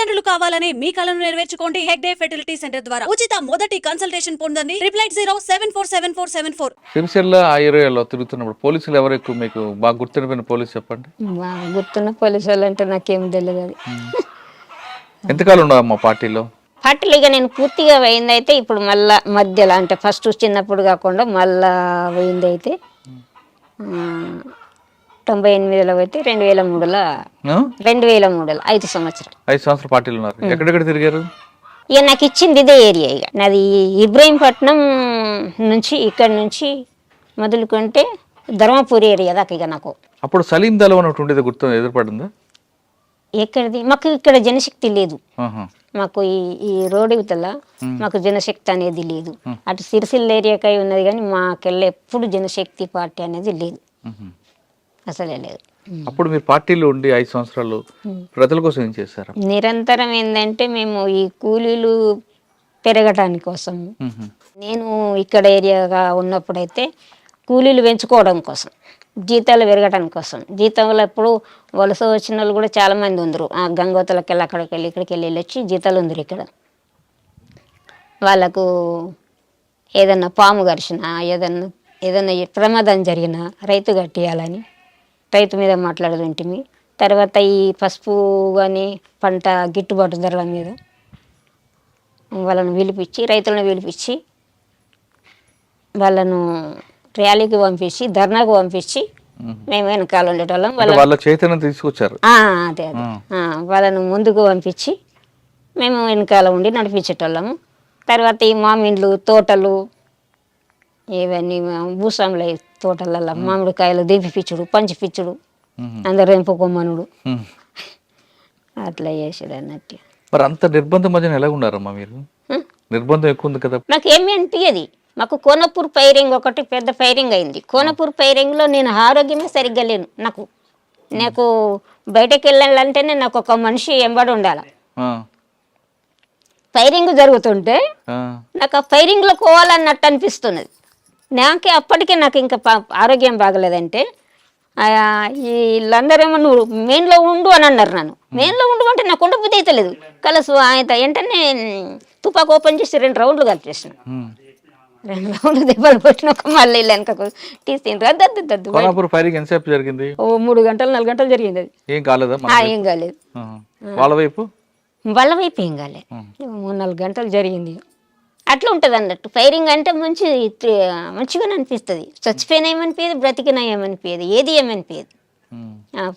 తల్లిదండ్రులు కావాలని మీ కలను నెరవేర్చుకోండి హెగ్డే ఫెర్టిలిటీ సెంటర్ ద్వారా ఉచిత మొదటి కన్సల్టేషన్ పొందండి 88074747474. సిరిసిల్ల ఆ ఏరియాలో తిరుగుతున్నప్పుడు పోలీసులు ఎవరు ఎక్కువ మీకు బాగా గుర్తుండిపోయిన పోలీసు చెప్పండి. బాగా గుర్తున్న పోలీసు వాళ్ళు అంటే నాకేం తెలియదు అది. ఎంతకాలం ఉన్నావు మా పార్టీలో? పార్టీలు ఇక నేను పూర్తిగా పోయిందైతే ఇప్పుడు మళ్ళా మధ్యలో అంటే ఫస్ట్ చిన్నప్పుడు కాకుండా మళ్ళా పోయిందైతే 98లో పోతే 2003లో 5 సంవత్సరాలు 5 సంవత్సరాలు పార్టీలు ఉన్నారు. ఎక్కడెక్కడ తిరిగారు? ఇక నాకు ఇచ్చింది ఇదే ఏరియా. ఇక నాది ఇబ్రహీంపట్నం నుంచి ఇక్కడ నుంచి మొదలుకుంటే ధర్మపురి ఏరియా దాకా ఇక నాకు. అప్పుడు సలీం దళం అని ఒకటి ఉండేది, గుర్తు ఎదురుపడిందా? ఎక్కడిది మాకు ఇక్కడ జనశక్తి లేదు. ఆహా. మాకు ఈ రోడ్ ఇవతల మాకు జనశక్తి అనేది లేదు. అటు సిరిసిల్ల ఏరియాకై ఉన్నది కానీ మాకెళ్ళి ఎప్పుడు జనశక్తి పార్టీ అనేది లేదు, అసలే లేదు. అప్పుడు మీరు పార్టీలో ఉండి 5 సంవత్సరాలు ప్రజల కోసం ఏం చేశారు? నిరంతరం ఏంటంటే మేము ఈ కూలీలు పెరగటానికి కోసం, నేను ఇక్కడ ఏరియాగా ఉన్నప్పుడైతే కూలీలు పెంచుకోవడం కోసం, జీతాలు పెరగడానికి కోసం. జీతంలో ఎప్పుడు వలస వచ్చిన వాళ్ళు కూడా చాలామంది ఉందరు. ఆ గంగోతలకి వెళ్ళి అక్కడికి వెళ్ళి ఇక్కడికి వెళ్ళి వచ్చి జీతాలు ఉందరు. ఇక్కడ వాళ్ళకు ఏదన్నా పాము గరిచినా ఏదన్నా ప్రమాదం జరిగినా రైతు కట్టియాలని రైతు మీద మాట్లాడుతుంటిమి. తర్వాత ఈ పసుపు కానీ పంట గిట్టుబాటు ధరల మీద వాళ్ళను పిలిపించి రైతులను పిలిపించి వాళ్ళను ర్యాలీకి పంపించి ధర్నాకు పంపించి మేము వెనకాల ఉండేటోళ్ళం. వాళ్ళ చైతన్యం తీసుకొచ్చారు. అదే వాళ్ళను ముందుకు పంపించి మేము వెనకాల ఉండి నడిపించేటోళ్ళము. తర్వాత ఈ మామిండ్లు తోటలు ఇవన్నీ భూస్వాముల తోటలలో మామిడికాయలు దింపిపిచ్చుడు, పంచిపిచ్చుడు, అందరు ఎంపుకోమనుడు అట్లా చేసాడు అన్నట్టు. మరి అంత నిర్బంధం మధ్యన ఎలా ఉన్నారమ్మా మీరు? నిర్బంధం ఎక్కువ ఉంది కదా. నాకు ఏమి అనిపించదు. మాకు కోనపూర్ ఫైరింగ్ ఒకటి పెద్ద ఫైరింగ్ అయింది. కోనపూర్ ఫైరింగ్లో నేను ఆరోగ్యమే సరిగ్గా లేను. నాకు బయటకు వెళ్ళాలంటేనే నాకు ఒక మనిషి ఎంబడి ఉండాలి. ఫైరింగ్ జరుగుతుంటే నాకు ఆ ఫైరింగ్లో పోవాలన్నట్టు అనిపిస్తున్నది. నాకే అప్పటికే నాకు ఇంకా ఆరోగ్యం బాగలేదంటే వీళ్ళందరేమో నువ్వు మెయిన్లో ఉండు అని అన్నారు. నన్ను మెయిన్లో ఉండు అంటే నాకు ఉండబుద్ధి అయితే లేదు. కలసు ఆయన వెంటనే తుపాకు ఓపెన్ చేసి 2 రౌండ్లు కలిపేసిన. 2 రౌండ్లు దెబ్బలు కొట్టినాక మళ్ళీ వెనకకు తీసుకుంటారు. 3 గంటలు 4 గంటలు జరిగింది. అది ఏం కాలేదా? ఏం కాలేదు. వాళ్ళ వైపు ఏం కాలేదు. 3-4 గంటలు జరిగింది. అట్లా ఉంటుంది అన్నట్టు. ఫైరింగ్ అంటే మంచిగానే అనిపిస్తుంది. చచ్చిపోయినా ఏమనిపించదు, బ్రతికినా ఏమనిపించదు, ఏది ఏమనిపించదు.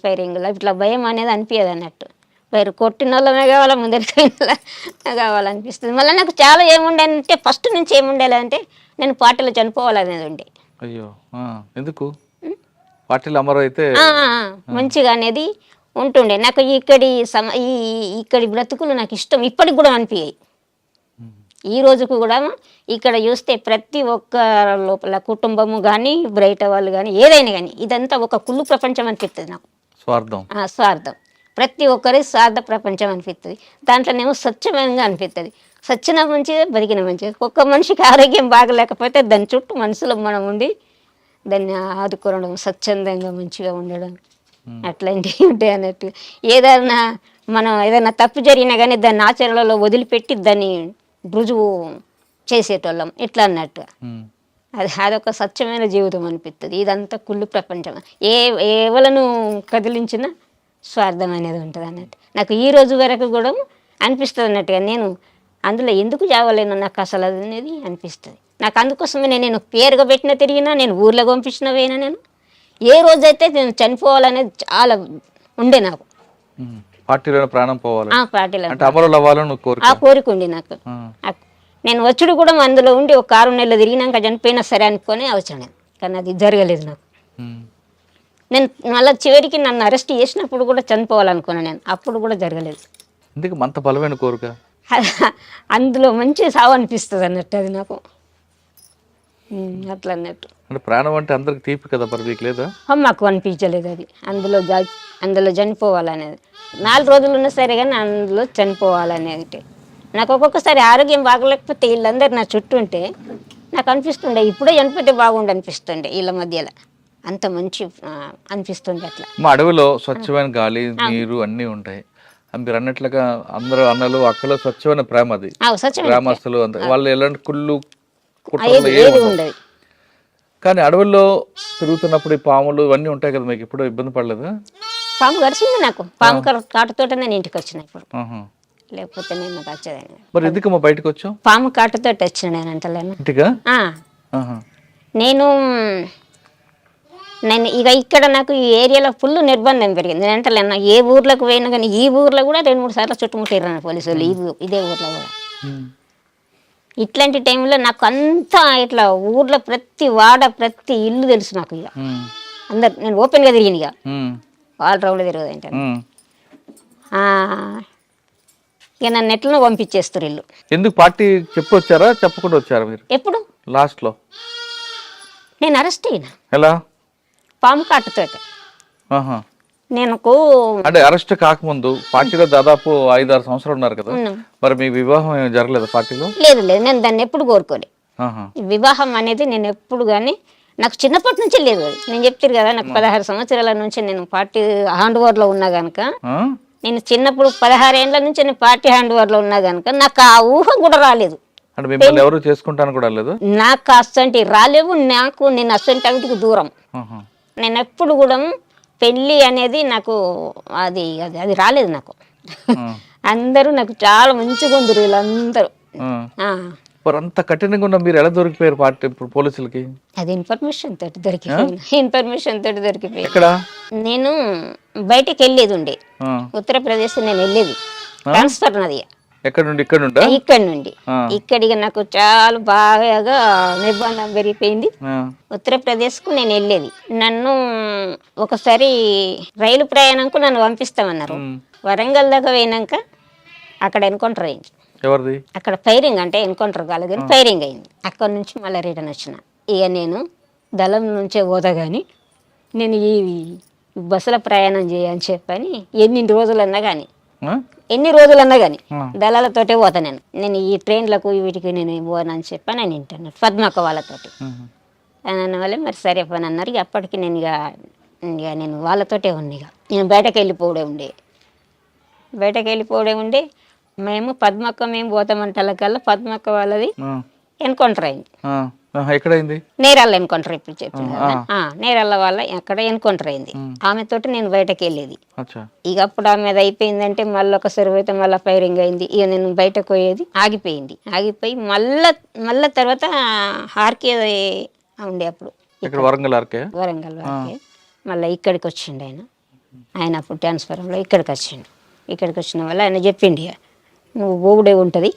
ఫైరింగ్లో ఇట్లా భయం అనేది అనిపించదు అన్నట్టు. వేరు కొట్టిన వాళ్ళమే కావాలా, ముందరికైనా కావాలనిపిస్తుంది. మళ్ళీ నాకు చాలా ఏముండే అంటే ఫస్ట్ నుంచి ఏముండేలంటే నేను పార్టీలో చనిపోవాలనేది ఉండే. అయ్యో ఎందుకు? పార్టీలో అమరు అయితే మంచిగా అనేది ఉంటుండే. నాకు ఇక్కడి బ్రతుకులు నాకు ఇష్టం ఇప్పటికి కూడా అనిపించాయి. ఈ రోజుకు కూడా ఇక్కడ చూస్తే ప్రతి ఒక్క లోపల కుటుంబము కానీ బయట వాళ్ళు కానీ ఏదైనా కానీ ఇదంతా ఒక కుళ్ళు ప్రపంచం అనిపిస్తుంది నాకు. స్వార్థం ప్రతి ఒక్కరి స్వార్థ ప్రపంచం అనిపిస్తుంది. దాంట్లోనేమో స్వచ్ఛంగా అనిపిస్తుంది. సచ్చిన మంచిదే, బతికిన మంచిది. ఒక్క మనిషికి ఆరోగ్యం బాగలేకపోతే దాని చుట్టూ మనసులో మనం ఉండి దాన్ని ఆదుకోవడం, స్వచ్ఛందంగా మంచిగా ఉండడం అట్లాంటివి ఉంటాయి అన్నట్టు. ఏదైనా తప్పు జరిగినా కానీ దాన్ని ఆచరణలో వదిలిపెట్టి దాన్ని రుజువు చేసేటోళ్ళం ఇట్లా అన్నట్టు. అదొక స్వచ్ఛమైన జీవితం అనిపిస్తుంది. ఇదంతా కుళ్ళు ప్రపంచం. ఎవలను కదిలించిన స్వార్థం అనేది ఉంటుంది అన్నట్టు. నాకు ఈ రోజు వరకు కూడా అనిపిస్తుంది అన్నట్టుగా నేను అందులో ఎందుకు చావలేను నాకు అసలు అనేది అనిపిస్తుంది. నాకు అందుకోసమే నేను పేరుగా పెట్టిన తిరిగినా, నేను ఊర్లో పంపించిన పోయినా, నేను ఏ రోజైతే నేను చనిపోవాలనేది చాలా ఉండే నాకు. పార్టీలో ప్రాణం పోవాలి, పార్టీలో ఆ కోరిక ఉండి నాకు. నేను వచ్చుడు కూడా అందులో ఉండి ఒక 6 నెలలు తిరిగినాక చనిపోయినా సరే అనుకొని వచ్చాను. కానీ అది జరగలేదు నాకు. నేను మళ్ళీ చివరికి నన్ను అరెస్ట్ చేసినప్పుడు కూడా చనిపోవాలనుకున్నాను నేను. అప్పుడు కూడా జరగలేదు. అంత బలమైన కోరిక అందులో మంచి సావు అనిపిస్తుంది అన్నట్టు అది నాకు. అట్లా అన్నట్టు. ప్రాణం అంటే అందరికి తీపి కదా, పరిధికి లేదా? మాకు అనిపించలేదు అది. అందులో చనిపోవాలనేది 4 రోజులు ఉన్నా సరే కానీ అందులో చనిపోవాలనేది. నాకు ఒక్కొక్కసారి ఆరోగ్యం బాగలేకపోతే వీళ్ళందరూ నా చుట్టూ ఉంటే నాకు అనిపిస్తుండే ఇప్పుడే చనిపోతే బాగుండు అనిపిస్తుండే. వీళ్ళ మధ్యలో అంత మంచి అనిపిస్తుంది. అట్లా మా అడవిలో స్వచ్ఛమైన గాలి, నీరు అన్నీ ఉంటాయి. మీరు అన్నట్లుగా అందరూ అన్నలు అక్కలు స్వచ్ఛమైన ప్రేమ అది, స్వచ్ఛమైన గ్రామస్తులు అంత వాళ్ళు ఎలాంటి కుళ్ళు కుట్రలు ఏది ఏమి ఏది ఉండవు. ఉండదు. కానీ అడవుల్లో తిరుగుతున్నప్పుడు ఈ పాములు ఇవన్నీ ఉంటాయి కదా, మీకు ఎప్పుడు ఇబ్బంది పడలేదా? పాము గడిచింది నాకు. పాము కాటుతోటే నేను ఇంటికి వచ్చిన ఇప్పుడు, ఆహా. లేకపోతే నేను వచ్చేదాన్ని. మరి ఎందుకమ్మా బయటకు వచ్చావు? పాము కాటుతోటి వచ్చిన నేను అంటలేను. ఇంటిగా? ఆ, ఆహా. నేను ఇక ఇక్కడ నాకు ఈ ఏరియాలో ఫుల్ నిర్బంధం పెరిగింది. నేను అంటలేను, ఏ ఊర్లోకి పోయినా కానీ ఈ ఊర్లో కూడా 2-3 సార్లు చుట్టుముట్టారు పోలీసు వాళ్ళు, ఇదే ఊర్లో కూడా. ఉమ్. ఇట్లాంటి టైంలో నాకు అంతా ఇట్లా ఊర్లో ప్రతి వాడ ప్రతి ఇల్లు తెలుసు నాకు. ఇక ఉమ్. అందరు నేను ఓపెన్గా తిరిగిన, ఇక ఉమ్. ఆల్ రౌండ్ తిరగదు అంటే ఉమ్. ఇక నన్ను ఎట్లనో పంపించేస్తారు ఇల్లు. ఎందుకు పార్టీ చెప్పొచ్చారా చెప్పకుండా వచ్చారా మీరు ఎప్పుడు లాస్ట్ లో? నేను అరెస్ట్ అయినా ఎలా? పాము కాటుతోటి. ఆహా. నేను అంటే అరెస్ట్ కాకముందు పార్టీలో దాదాపు 5-6 సంవత్సరాలు ఉన్నారు కదా, మరి మీ వివాహం ఏమి జరగలేదు పార్టీలో? లేదు లేదు, నేను దాన్ని ఎప్పుడు కోరుకోలే. ఆహా. వివాహం అనేది నేను ఎప్పుడు కానీ నాకు చిన్నప్పటి నుంచే లేదు. అది నేను చెప్తారు కదా, నాకు 16 సంవత్సరాల నుంచి నేను పార్టీ హ్యాండ్ ఓవర్లో ఉన్నా కనుక, ఆ? నేను చిన్నప్పుడు 16 ఏళ్ళ నుంచి నేను పార్టీ హ్యాండ్ ఓవర్లో ఉన్నా కనుక నాకు ఆ ఊహ కూడా రాలేదు. అంటే మిమ్మల్ని ఎవరు చేసుకుంటాను కూడా లేదు? నాకు అసంటి రాలేవు. నేను అసంటి అవిటికి దూరం. ఆహా. నేను ఎప్పుడు కూడా పెళ్ళి అనేది నాకు అది అది అది రాలేదు నాకు. అందరూ నాకు చాలా మంచిగా ఉందరు వీళ్ళందరూ. మరి అంత కఠినంగా ఉన్న మీరు ఎలా దొరికిపోయారు పార్టీ ఇప్పుడు పోలీసులకి? అది ఇన్ఫర్మేషన్ తోటి దొరికిపోయింది. ఎక్కడ? నేను బయటికి వెళ్ళేది ఉండే, ఉత్తరప్రదేశ్ నేను వెళ్ళేది ట్రాన్స్ఫర్ నది. ఎక్కడ నుండి? ఇక్కడ నుండి? ఇక్కడ నుండి ఇక్కడికి నాకు చాలా బాగా నిర్బంధం పెరిగిపోయింది. ఉత్తరప్రదేశ్కు నేను వెళ్ళేది. నన్ను ఒకసారి రైలు ప్రయాణంకు నన్ను పంపిస్తామన్నారు. వరంగల్ దాకా పోయినాక అక్కడ ఎన్కౌంటర్ అయింది. ఎవరిది? అక్కడ ఫైరింగ్, అంటే ఎన్కౌంటర్ కాలేదు కానీ ఫైరింగ్ అయింది. అక్కడ నుంచి మళ్ళీ రిటర్న్ వచ్చిన. ఇక నేను దళం నుంచే పోదా కానీ నేను ఈ బస్సుల ప్రయాణం చేయని చెప్పని ఎన్ని రోజులన్నా కానీ దళాలతోటే పోతా. నేను ఈ ట్రైన్లకు వీటికి నేను పోనని చెప్పి నేను వింటాను పద్మక్క వాళ్ళతోటి అని అన్న వాళ్ళే మరి సరే పని అన్నారు. ఇక అప్పటికి నేను ఇక నేను వాళ్ళతోటే ఉంది. ఇక నేను బయటకు వెళ్ళిపోవడే ఉండే మేము పద్మక్క మేము పోతామంటలకల్లా పద్మక్క వాళ్ళది ఎన్కౌంటర్ అయింది. ఎక్కడైంది? నేరాళ్ళ ఎన్కౌంటర్ ఇప్పుడు చెప్పింది కదా, నేరాళ్ళ వాళ్ళ అక్కడ ఎన్కౌంటర్ అయింది. ఆమెతోటి నేను బయటకు వెళ్ళేది. ఇక అప్పుడు ఆమె అయిపోయిందంటే మళ్ళీ ఒకసారి పోతే మళ్ళీ ఫైరింగ్ అయింది. ఇక నేను బయటకు పోయేది ఆగిపోయి మళ్ళా తర్వాత ఆర్కే ఉండే అప్పుడు వరంగల్ ఆర్కే మళ్ళీ ఇక్కడికి వచ్చిండు ఆయన అప్పుడు ట్రాన్స్ఫారంలో ఇక్కడికి వచ్చిన వల్ల ఆయన చెప్పిండు నువ్వు పోగుడే ఉంటుంది,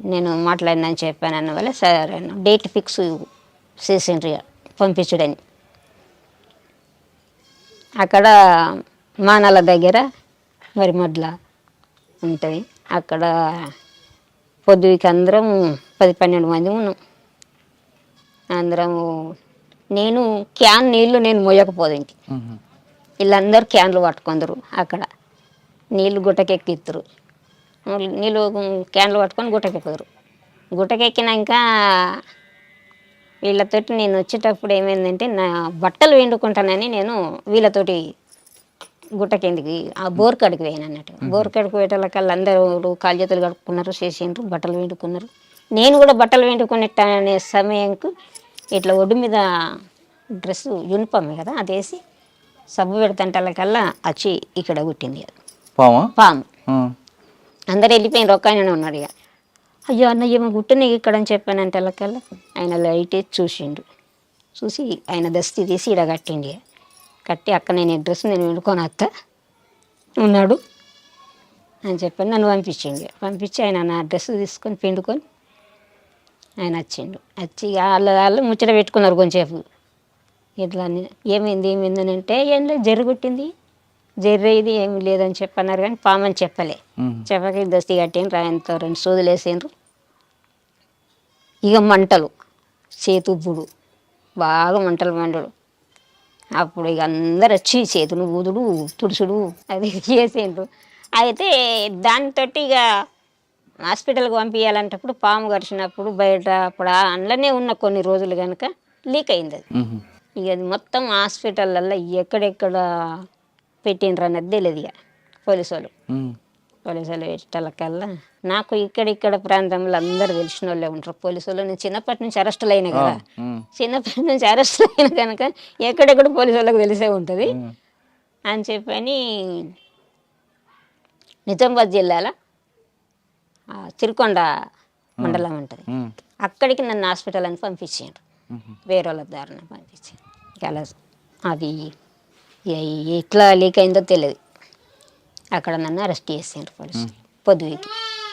నేను మాట్లాడినని చెప్పాను అన్న వల్ల సరే డేట్ ఫిక్స్ చేసిండ్రు పంపించుడని. అక్కడ మానాల దగ్గర మరి మొదల ఉంటుంది. అక్కడ పొద్దుకి అందరం 10-12 మంది ఉన్నాం. అందరము నేను క్యాన్ నీళ్ళు నేను మోయకపోదు ఇంటి, వీళ్ళందరూ క్యాన్లు పట్టుకుందరు. అక్కడ నీళ్ళు గుట్టకెక్కిస్తారు, నీళ్ళు క్యాన్లు పట్టుకొని గుట్టకెక్కినాక వీళ్ళతోటి నేను వచ్చేటప్పుడు ఏమైందంటే నా బట్టలు వండుకుంటానని నేను వీళ్ళతోటి గుట్టకెందుకు ఆ బోర్ కాడికి పోయాను అన్నట్టు. బోర్ కాడికి పోయేటోళ్ళకల్లా అందరూ కాలు చేతులు కడుక్కున్నారు, చేసిండ్రు, బట్టలు వండుకున్నారు. నేను కూడా బట్టలు వండుకునే సమయంకు ఇట్లా ఒడ్డు మీద డ్రెస్ యూనిఫామ్ కదా అది వేసి సబ్బు పెడతంటలకల్లా వచ్చి ఇక్కడ కుట్టింది పాము. అందరు వెళ్ళిపోయిన రొక్కాయన ఉన్నాడు. ఇక అయ్యో అన్న ఏమో గుట్టనే ఇక్కడ అని చెప్పానంటే వాళ్ళకల్లా ఆయన లైట్ వేసి చూసి ఆయన దస్తి తీసి ఇక్కడ కట్టిండి. కట్టి అక్క నేను డ్రెస్ నేను వండుకొని ఉన్నాడు అని చెప్పని నన్ను పంపించి ఆయన నా డ్రెస్ తీసుకొని పిండుకొని ఆయన వచ్చి వాళ్ళు ముచ్చట పెట్టుకున్నారు కొంచెంసేపు. ఇట్లా ఏమైంది అని అంటే ఏం లేదు జరుగుట్టింది జర్రేది ఏమి లేదని చెప్పన్నారు కానీ పామని చెప్పక దస్తి కట్టిండ్రు. ఆయనతో 2 సూదులు వేసిండ్రు. ఇక మంటలు చేతుబ్బుడు బాగా మంటలు మండడు. అప్పుడు ఇక అందరు వచ్చి చేతులు ఊదుడు తుడుచుడు అది చేసిండ్రు. అయితే దానితో ఇక హాస్పిటల్కి పంపించాలంటప్పుడు పాము కరిచినప్పుడు బయట అప్పుడు అందులోనే ఉన్న కొన్ని రోజులు కనుక లీక్ అయింది అది. ఇక అది మొత్తం హాస్పిటల్లో ఎక్కడెక్కడ పెట్టిండ్రు అన్నది తెలియదు. ఇక పోలీసు వాళ్ళు ఉమ్. పోలీసు వాళ్ళు పెట్టేటోళ్ళకల్లా నాకు ఇక్కడ ప్రాంతంలో అందరు తెలిసిన వాళ్ళే ఉంటారు పోలీసు వాళ్ళు. నేను చిన్నప్పటి నుంచి అరెస్టులు అయినా కదా, ఉమ్. చిన్నప్పటి నుంచి అరెస్టులు అయినా కనుక ఎక్కడెక్కడ పోలీసు వాళ్ళకి తెలిసే ఉంటుంది అని చెప్పని నిజామాబాద్ జిల్లాలో తిరుకొండ మండలం ఉంటుంది, ఉమ్. అక్కడికి నన్ను హాస్పిటల్ అని పంపించారు, వేరే వాళ్ళ దారిన పంపించారు. అలా అది ఎట్లా లీక్ అయిందో తెలియదు, అక్కడ నన్ను అరెస్ట్ చేసారు పోలీసు పొద్దుకి.